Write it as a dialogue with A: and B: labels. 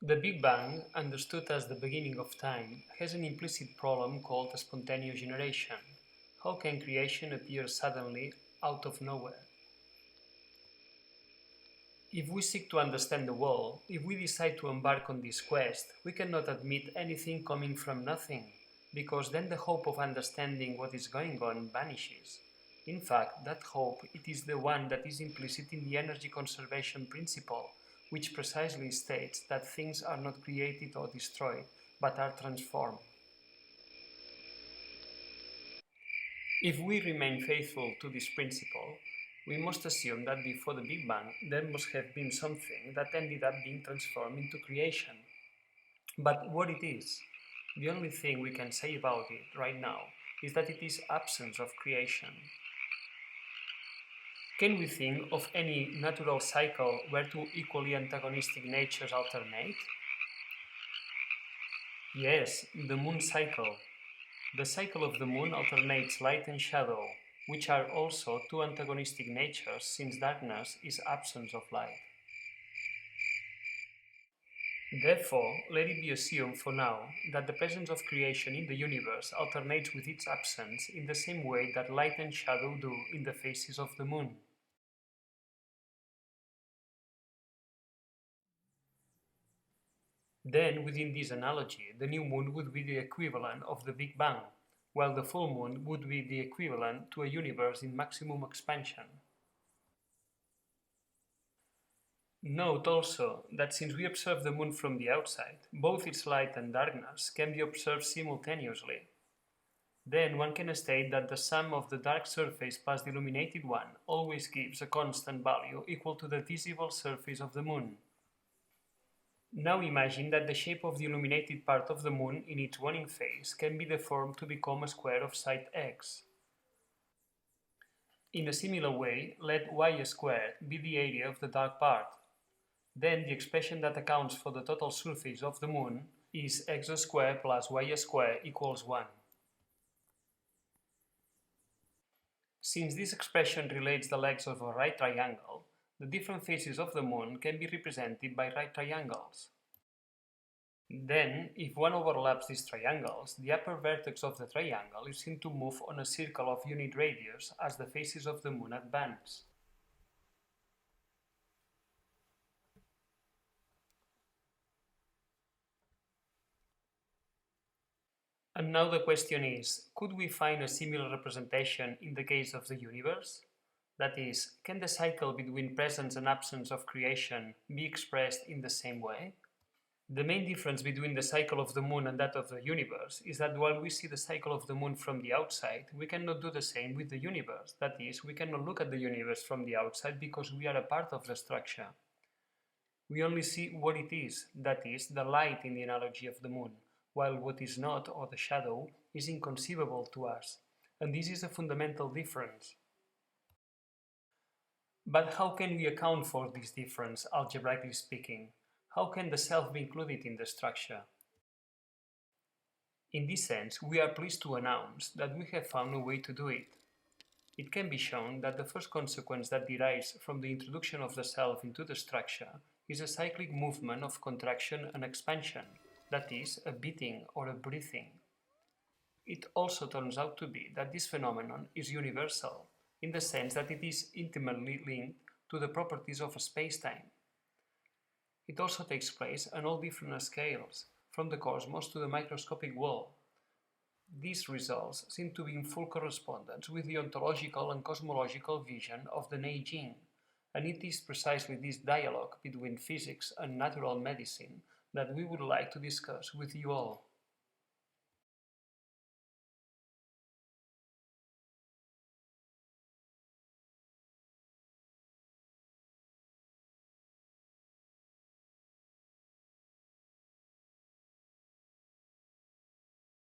A: The Big Bang, understood as the beginning of time, has an implicit problem called spontaneous generation. How can creation appear suddenly out of nowhere? If we seek to understand the world, if we decide to embark on this quest, we cannot admit anything coming from nothing, because then the hope of understanding what is going on vanishes. In fact, that hope it is the one that is implicit in the energy conservation principle, which precisely states that things are not created or destroyed, but are transformed. If we remain faithful to this principle, we must assume that before the Big Bang there must have been something that ended up being transformed into creation. But what it is, the only thing we can say about it right now is that it is absence of creation. Can we think of any natural cycle where two equally antagonistic natures alternate? Yes, the moon cycle. The cycle of the moon alternates light and shadow, which are also two antagonistic natures since darkness is absence of light. Therefore, let it be assumed for now that the presence of creation in the universe alternates with its absence in the same way that light and shadow do in the phases of the moon. Then, within this analogy, the new moon would be the equivalent of the Big Bang, while the full moon would be the equivalent to a universe in maximum expansion. Note also that since we observe the moon from the outside, both its light and darkness can be observed simultaneously. Then one can state that the sum of the dark surface plus the illuminated one always gives a constant value equal to the visible surface of the moon. Now imagine that the shape of the illuminated part of the moon in its waning phase can be deformed to become a square of side x. In a similar way, let y squared be the area of the dark part. Then the expression that accounts for the total surface of the moon is x squared plus y squared equals 1. Since this expression relates the legs of a right triangle, the different faces of the moon can be represented by right triangles. Then, if one overlaps these triangles, the upper vertex of the triangle is seen to move on a circle of unit radius as the faces of the moon advance. And now the question is, could we find a similar representation in the case of the universe? That is, can the cycle between presence and absence of creation be expressed in the same way? The main difference between the cycle of the moon and that of the universe is that while we see the cycle of the moon from the outside, we cannot do the same with the universe. That is, we cannot look at the universe from the outside because we are a part of the structure. We only see what it is, that is, the light in the analogy of the moon, while what is not, or the shadow, is inconceivable to us. And this is a fundamental difference. But how can we account for this difference, algebraically speaking? How can the self be included in the structure? In this sense, we are pleased to announce that we have found a way to do it. It can be shown that the first consequence that derives from the introduction of the self into the structure is a cyclic movement of contraction and expansion, that is, a beating or a breathing. It also turns out to be that this phenomenon is universal, in the sense that it is intimately linked to the properties of space-time. It also takes place on all different scales, from the cosmos to the microscopic world. These results seem to be in full correspondence with the ontological and cosmological vision of the Neijing, and it is precisely this dialogue between physics and natural medicine that we would like to discuss with you all.